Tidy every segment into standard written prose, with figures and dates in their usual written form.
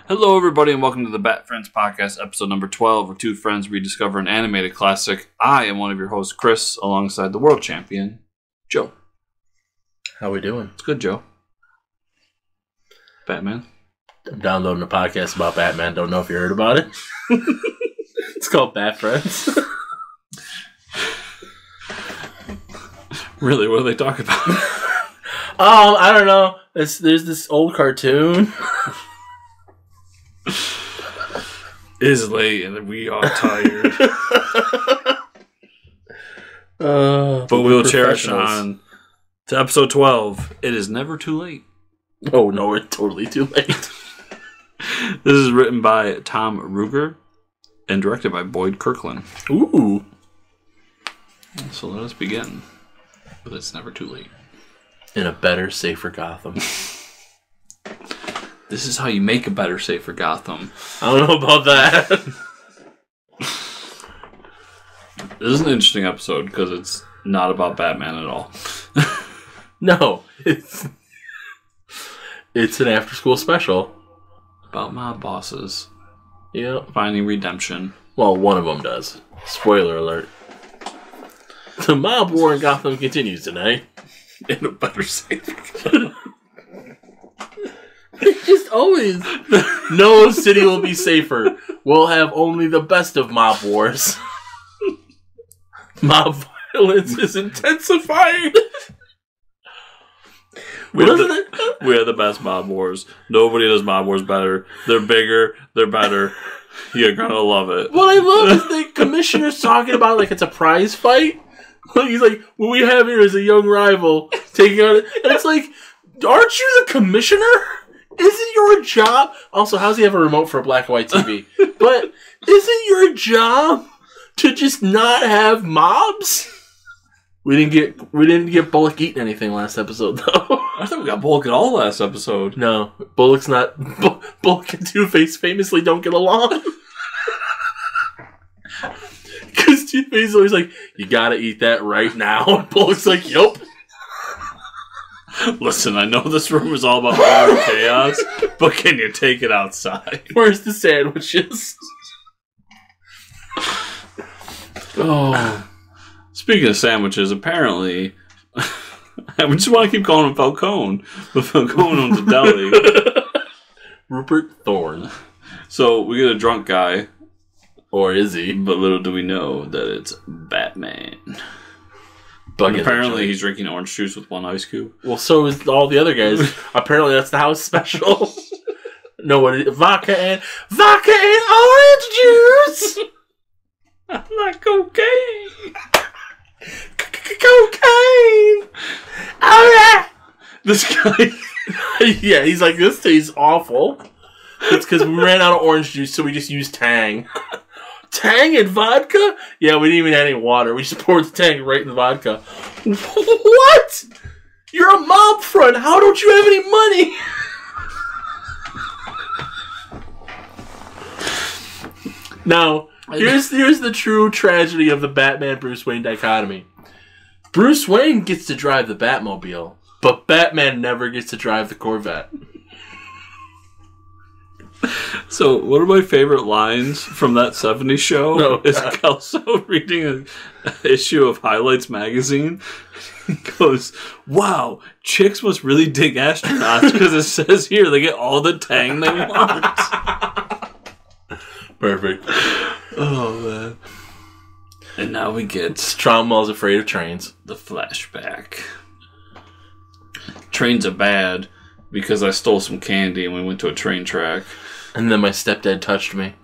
Hello, everybody, and welcome to the Bat Friends Podcast, episode number 12, where two friends rediscover an animated classic. I am one of your hosts, Chris, alongside the world champion, Joe. How we doing? It's good, Joe. Batman. I'm downloading a podcast about Batman. Don't know if you heard about it. It's called Bat Friends. Really, what do they talk about? I don't know. There's this old cartoon. It is late and we are tired. But we'll cherish on to episode 12. It is never too late. Oh, no, it's totally too late. This is written by Tom Ruegger and directed by Boyd Kirkland. Ooh. So let us begin. But it's never too late. In a better, safer Gotham. This is how you make a better, safer Gotham. I don't know about that. This is an interesting episode because it's not about Batman at all. No, it's an after-school special. About mob bosses. Yep. Finding redemption. Well, one of them does. Spoiler alert. The mob war in Gotham continues tonight. In a better, safer Gotham. It's just always. No city will be safer. We'll have only the best of mob wars. Mob violence is intensifying. We are the best mob wars. Nobody does mob wars better. They're bigger. They're better. You're gonna love it. What I love is the commissioner's talking about like it's a prize fight. He's like, what we have here is a young rival taking on it. And it's like, aren't you the commissioner? Isn't your job... Also, how's he have a remote for a black and white TV? But isn't your job to just not have mobs? We didn't get Bullock eating anything last episode, though. I thought we got Bullock at all last episode. No, Bullock's not... Bullock and Two-Face famously don't get along. Because Two-Face is always like, you gotta eat that right now. And Bullock's like, yup. Listen, I know this room is all about order and chaos, but can you take it outside? Where's the sandwiches? Oh. Speaking of sandwiches, apparently... I just want to keep calling him Falcone, but Falcone owns a deli. Rupert Thorne. So, we get a drunk guy. Or is he? But little do we know that it's Batman. And apparently he's drinking orange juice with one ice cube. Well, so is all the other guys. Apparently that's the house special. No, what is it? Vodka and orange juice! I like cocaine! Cocaine! Oh yeah! This guy... Yeah, he's like, this tastes awful. It's because we ran out of orange juice, so we just used Tang. Tang and vodka? Yeah, we didn't even have any water. We just poured the Tang right in the vodka. What? You're a mob front. How don't you have any money? Now, here's the true tragedy of the Batman-Bruce Wayne dichotomy. Bruce Wayne gets to drive the Batmobile, but Batman never gets to drive the Corvette. So, one of my favorite lines from that 70s show is Kelso reading an issue of Highlights magazine. He goes, wow, chicks must really dig astronauts because it says here they get all the Tang they want. Perfect. Oh, man. And now we get... Stromwell's afraid of trains. The flashback. Trains are bad because I stole some candy and we went to a train track. And then my stepdad touched me.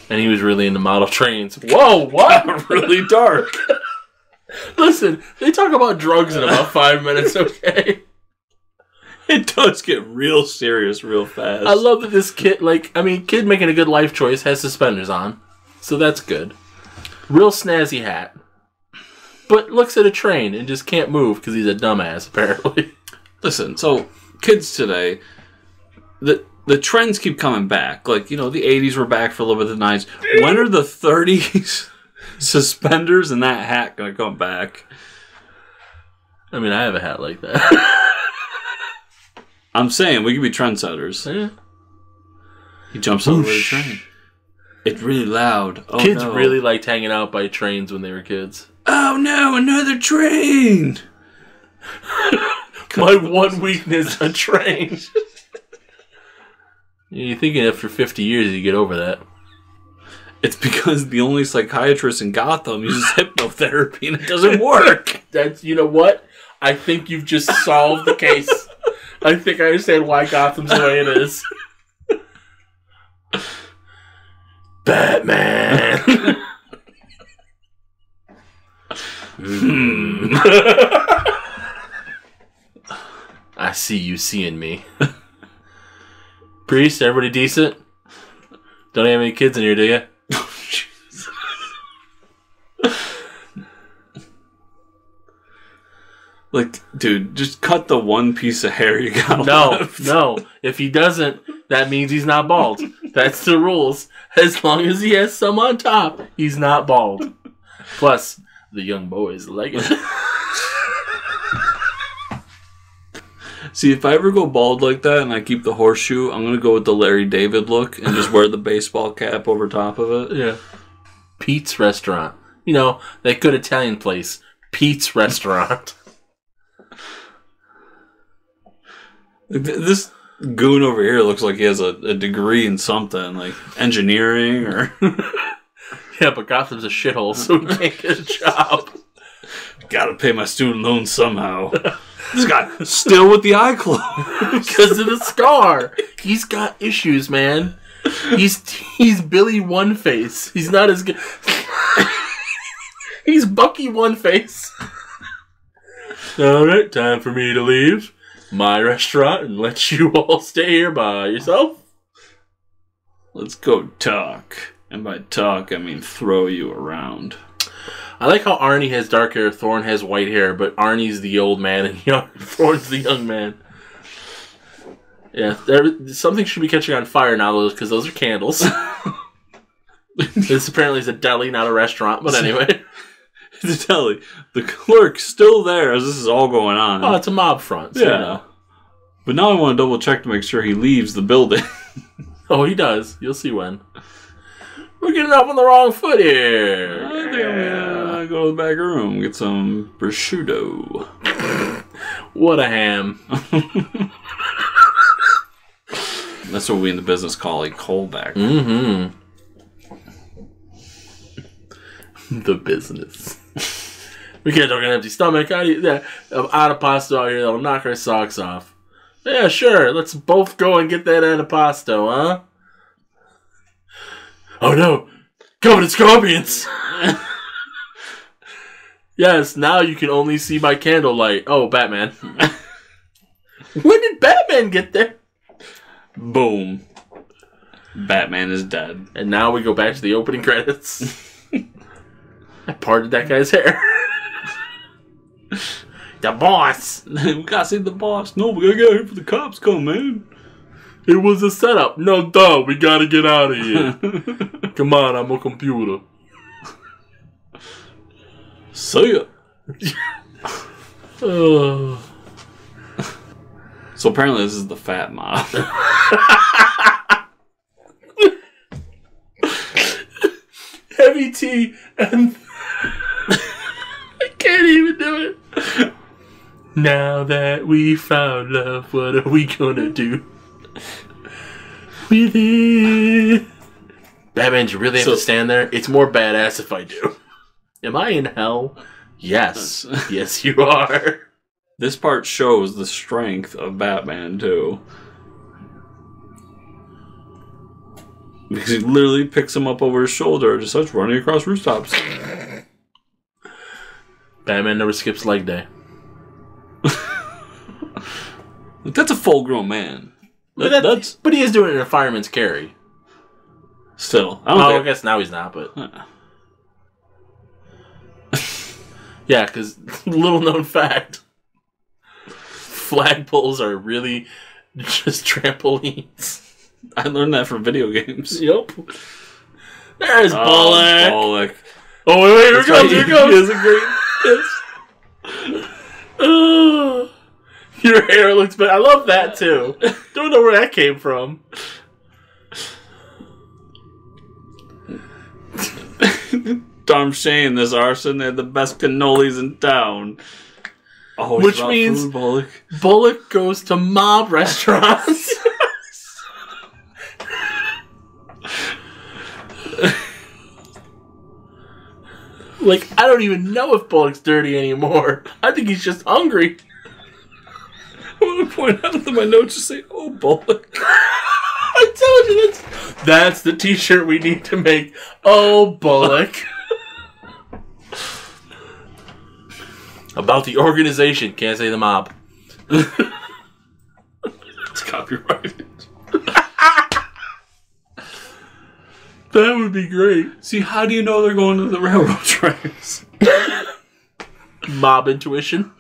And he was really into model trains. Whoa, what? Got really dark. Listen, they talk about drugs in about 5 minutes, okay? It does get real serious real fast. I love that this kid, kid making a good life choice has suspenders on. So that's good. Real snazzy hat. But looks at a train and just can't move because he's a dumbass, apparently. Listen, so kids today... The trends keep coming back. Like, you know, the 80s were back for a little bit of the 90s. When are the 30s suspenders and that hat going to come back? I mean, I have a hat like that. I'm saying we could be trendsetters. Yeah. He jumps over the train. It's really loud. Oh, kids really liked hanging out by trains when they were kids. Oh no, another train! My one weakness, a train. You're thinking after 50 years you get over that. It's because the only psychiatrist in Gotham uses hypnotherapy and it doesn't work. You know what? I think you've just solved the case. I think I understand why Gotham's the way it is. Batman! I see you seeing me. Priest, everybody decent? Don't have any kids in here, do you? Like, dude, just cut the one piece of hair you got left. No. If he doesn't, that means he's not bald. That's the rules. As long as he has some on top, he's not bald. Plus, the young boys like it. See, if I ever go bald like that and I keep the horseshoe, I'm going to go with the Larry David look and just wear the baseball cap over top of it. Yeah. Pete's Restaurant. You know, that good Italian place. Pete's Restaurant. This goon over here looks like he has a degree in something, like engineering or... Yeah, but Gotham's a shithole, so he can't get a job. Gotta pay my student loans somehow. This guy still with the eye closed. Because of the scar. He's got issues, man. He's Billy One Face. He's not as good. He's Bucky One Face. Alright, time for me to leave my restaurant and let you all stay here by yourself. Let's go talk. And by talk, I mean throw you around. I like how Arnie has dark hair, Thorne has white hair, but Arnie's the old man and Thorne's the young man. Yeah, something should be catching on fire now, because those are candles. This apparently is a deli, not a restaurant, but anyway. It's a deli. The clerk's still there as this is all going on. Oh, it's a mob front. So yeah. You know. But now I want to double check to make sure he leaves the building. Oh, he does. You'll see when. We're getting off on the wrong foot here. I think I'm going to go to the back room, get some prosciutto. What a ham. That's what we in the business call a callback. Mm-hmm. The business. We can't talk on an empty stomach. Out of pasta out here that'll knock our socks off. Yeah, sure. Let's both go and get that antipasto, huh? Oh no! Covered in scorpions! Yes, now you can only see my candlelight. Oh, Batman. When did Batman get there? Boom. Batman is dead. And now we go back to the opening credits. I parted that guy's hair. The boss! We gotta see the boss. No, we gotta get out here for the cops come, man. It was a setup. No, duh, we gotta get out of here. Come on, I'm a computer. See ya. So apparently this is the fat mob. Heavy T and... I can't even do it. Now that we found love, what are we gonna do with it? Batman, you really have to stand there? It's more badass if I do. Am I in hell? Yes. Yes, you are. This part shows the strength of Batman, too. Because he literally picks him up over his shoulder and just starts running across rooftops. Batman never skips leg day. That's a full-grown man. But he is doing it in a fireman's carry. Still. I guess now he's not, but... Yeah, because little known fact, flagpoles are really just trampolines. I learned that from video games. Yep. There's Bullock. Bullock. Oh, wait, here it comes, here it comes. He has a great... Your hair looks better. I love that, too. Don't know where that came from. Darn shame, this arson. They had the best cannolis in town. Oh, which means food, Bullock goes to mob restaurants. Like, I don't even know if Bullock's dirty anymore. I think he's just hungry. I want to point out that my notes just say, "Oh, Bullock." I told you that's the t-shirt we need to make. Oh, Bullock. About the organization. Can't say the mob. It's copyrighted. That would be great. See, how do you know they're going to the railroad tracks? Mob intuition.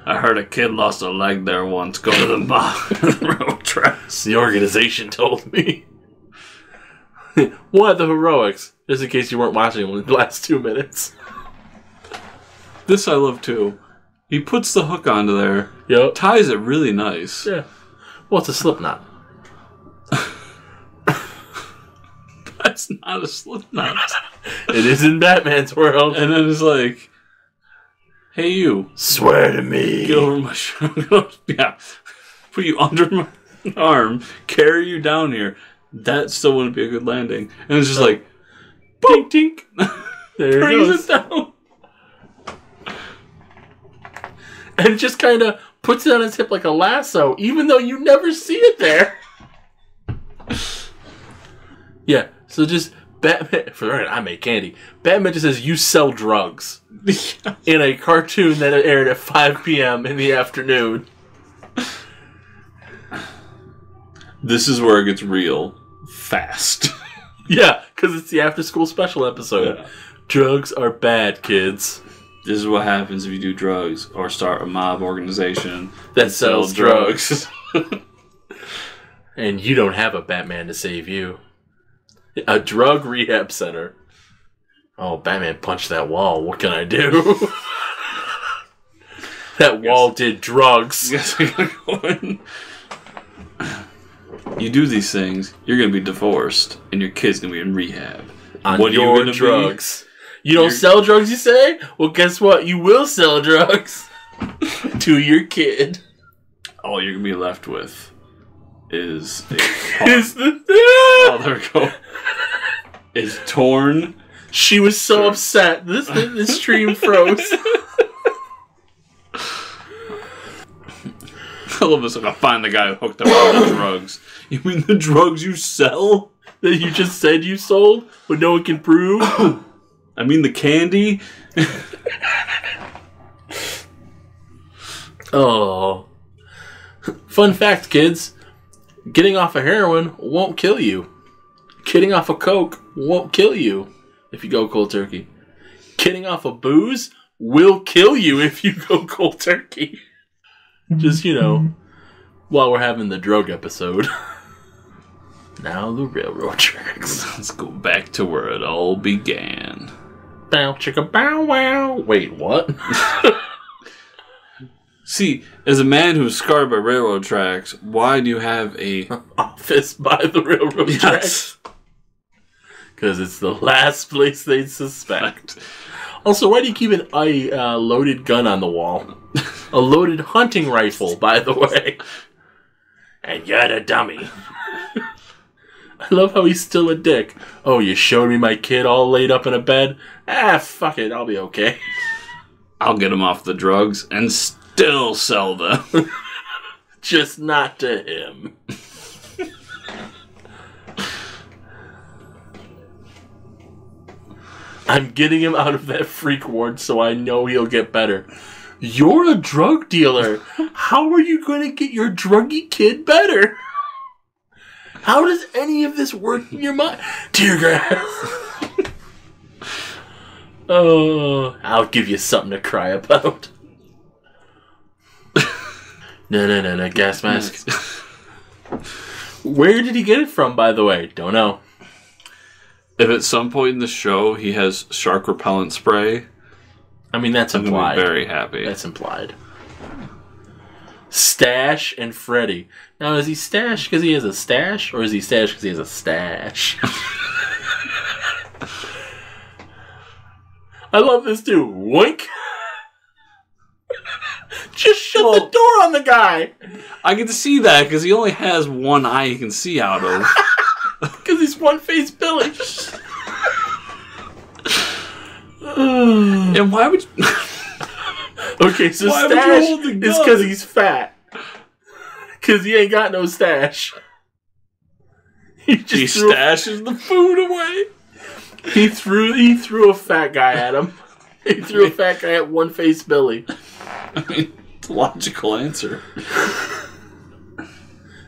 I heard a kid lost a leg there once. Go to the railroad tracks. The organization told me. What, the heroics? Just in case you weren't watching them in the last 2 minutes. This I love too. He puts the hook onto there. Yep. Ties it really nice. Yeah. Well, it's a slip knot. That's not a slip knot. It is in Batman's world. And then it's like, hey, you. Swear to me. Get over my shoulder. Yeah. Put you under my arm. Carry you down here. That still wouldn't be a good landing. And it's just like, tink, tink. There it goes. It down. And it just kind of puts it on his hip like a lasso, even though you never see it there. Yeah, so just Batman. For the record, I make candy. Batman just says, "You sell drugs," in a cartoon that aired at 5 p.m. in the afternoon. This is where it gets real fast. Yeah, because it's the after-school special episode. Yeah. Drugs are bad, kids. This is what happens if you do drugs or start a mob organization that sells drugs. And you don't have a Batman to save you. A drug rehab center. Oh, Batman punched that wall. What can I do? That wall did drugs. Yes, I gotta go in. You do these things, you're gonna be divorced, and your kid's gonna be in rehab. On what your drugs. You don't sell drugs, you say? Well, guess what? You will sell drugs to your kid. All you're gonna be left with is a oh, there we go. Is torn. She was so upset. This stream froze. I love this. I find the guy who hooked up on the drugs. You mean the drugs you sell? That you just said you sold, but no one can prove? I mean the candy. Oh. Fun fact, kids. Getting off of heroin won't kill you. Getting off of coke won't kill you if you go cold turkey. Getting off of booze will kill you if you go cold turkey. Just, while we're having the drug episode. Now the railroad tracks. Let's go back to where it all began. Bow chicka bow wow. Wait, what? See, as a man who's scarred by railroad tracks, why do you have a office by the railroad tracks? Because it's the last place they'd suspect. Also, why do you keep a loaded gun on the wall? A loaded hunting rifle, by the way. And you're the dummy. I love how he's still a dick. Oh, you showed me my kid all laid up in a bed? Ah, fuck it, I'll be okay. I'll get him off the drugs and still sell them. Just not to him. I'm getting him out of that freak ward so I know he'll get better. You're a drug dealer. How are you going to get your druggy kid better? How does any of this work in your mind? Tear gas. Oh, I'll give you something to cry about. No, gas mask. Where did he get it from, by the way? Don't know. If at some point in the show he has shark repellent spray, I mean, that's implied. I'm gonna be very happy. That's implied. Stash and Freddy. Now, is he Stash because he has a stash, or is he Stash because he has a stash? I love this too. Wink. Just shut the door on the guy. I get to see that because he only has one eye he can see out of. Because he's one-faced Billy. And why would you... Okay, so why stash would you hold the gun? is because he's fat. Because he ain't got no stash. He stashes the food away. He threw a fat guy at him. He threw a fat guy at one-faced Billy. I mean, it's a logical answer.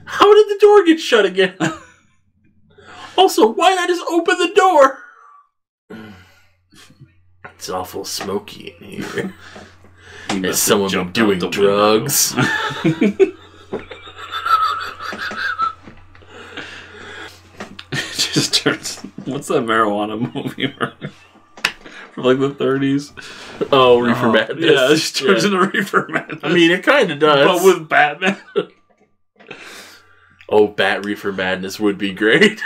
How did the door get shut again? Also, why not just open the door? It's awful smoky in here. Is someone been doing drugs? It just turns... What's that marijuana movie from like the 30s? Oh, Reefer Madness. Yeah, it just turns into Reefer Madness. I mean, it kind of does. But with Batman. Oh, Bat Reefer Madness would be great.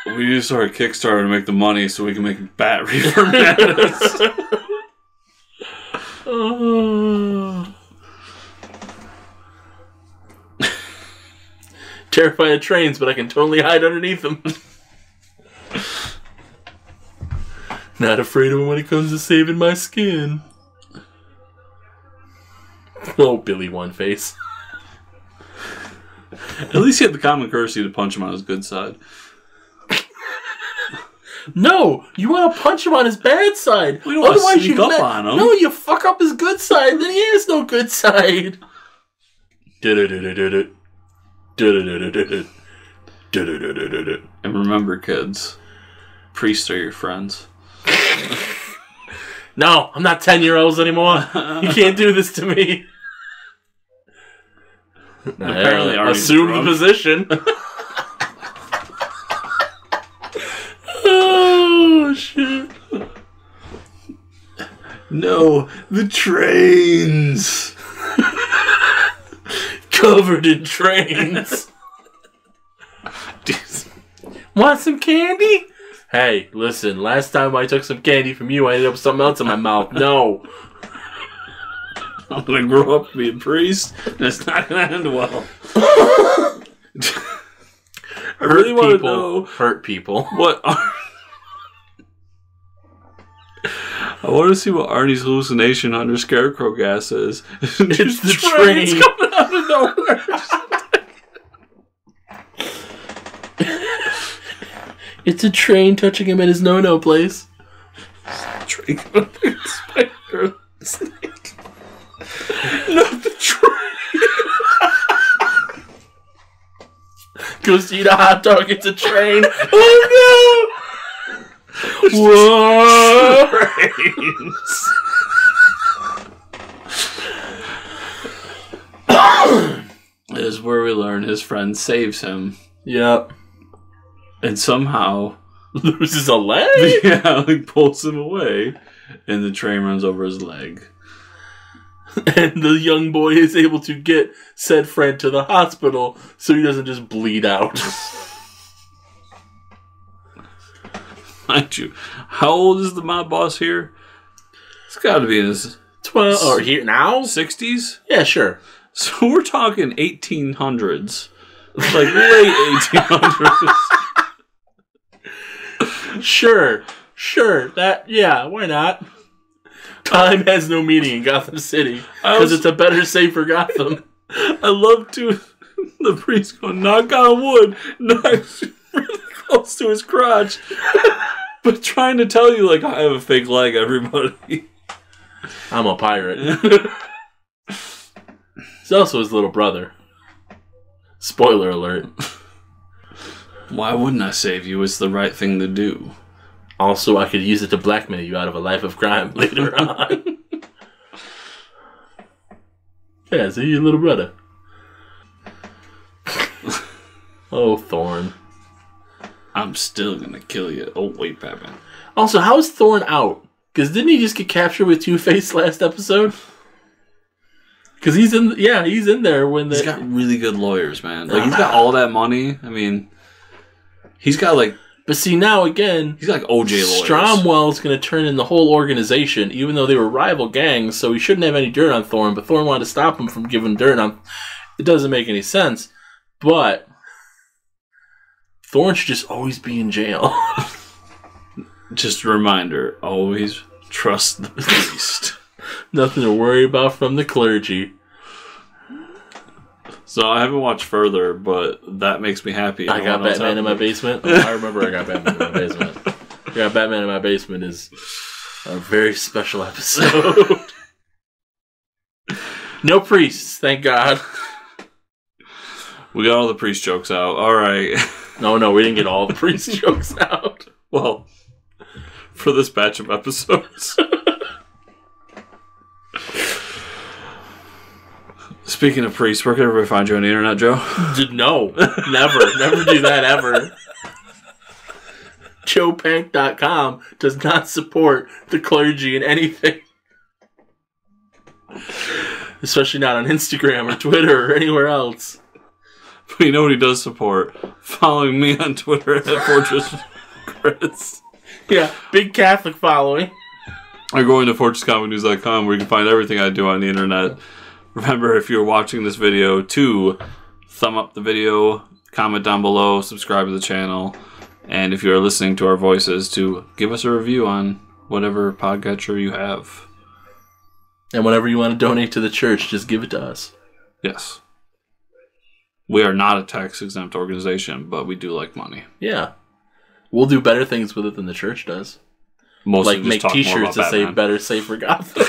We need to start a Kickstarter to make the money so we can make Bat Reefer Madness. Terrified of trains, but I can totally hide underneath them. Not afraid of him when it comes to saving my skin. Oh, Billy One Face. At least he had the common courtesy to punch him on his good side. No, you want to punch him on his bad side. We don't want to sneak up on him. No, you fuck up his good side, then he has no good side. And remember, kids, priests are your friends. No, I'm not 10-year-olds anymore. You can't do this to me. Apparently, assume the position. Oh, shit. No, the trains. Covered in trains. Want some candy? Hey, listen, last time I took some candy from you, I ended up with something else in my mouth. No. I'm going to grow up to be a priest, and it's not going to end well. I really want to know... Hurt people. What... I want to see what Arnie's hallucination under Scarecrow gas is. It's the train coming out of nowhere. It's a train touching him at his no-no place. Train spider snake. Not the train. Goes to eat a hot dog. It's a train. Oh no! Whoa! This is where we learn his friend saves him. Yep. And somehow loses a leg? Yeah, like pulls him away. And the train runs over his leg. And the young boy is able to get said friend to the hospital so he doesn't just bleed out. Mind you, how old is the mob boss here? It's got to be in his 12 or here now 60s. Yeah, sure. So we're talking 1800s, like late 1800s. Sure. That why not? Time has no meaning in Gotham City because it's a better, safer Gotham. I love to the priest going, knock on wood, knocks really close to his crotch. But trying to tell you, like, I have a fake leg, everybody. I'm a pirate. He's also his little brother. Spoiler alert. Why wouldn't I save you? It's the right thing to do. Also, I could use it to blackmail you out of a life of crime later on. Yeah, see your little brother. Oh, Thorn. I'm still gonna kill you. Oh, wait, Batman. Also, how is Thorn out? Because didn't he just get captured with Two-Face last episode? Because he's in there when He's got really good lawyers, man. Like, he's got all that money. I mean, he's got, like, But see, now again, he's like OJ lawyers. Stromwell's going to turn in the whole organization, even though they were rival gangs, so he shouldn't have any dirt on Thorne, but Thorne wanted to stop him from giving dirt on... It doesn't make any sense, but Thorne should just always be in jail. Just a reminder, always trust the priest. Nothing to worry about from the clergy. So I haven't watched further, but that makes me happy. I got Batman in my basement. Oh, I remember I got Batman in my basement. I got Batman in my basement is a very special episode. No priests, thank God. We got all the priest jokes out. All right. No, we didn't get all the priest jokes out. Well, for this batch of episodes. Speaking of priests, where can everybody find you on the internet, Joe? No, never do that ever. JoePank.com does not support the clergy in anything. Especially not on Instagram or Twitter or anywhere else. But you know what he does support? Following me on Twitter at Fortress Chris. Yeah, big Catholic following. Or going to FortressComicNews.com where you can find everything I do on the internet. Remember, if you're watching this video, to thumb up the video, comment down below, subscribe to the channel, and if you're listening to our voices, to give us a review on whatever podcatcher you have. And whatever you want to donate to the church, just give it to us. Yes. We are not a tax-exempt organization, but we do like money. Yeah. We'll do better things with it than the church does. Mostly like make t-shirts that say "Better Safer Gotham."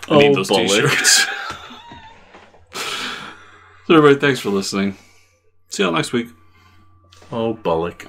I need those t-shirts. So everybody, thanks for listening. See y'all next week. Oh, Bullock.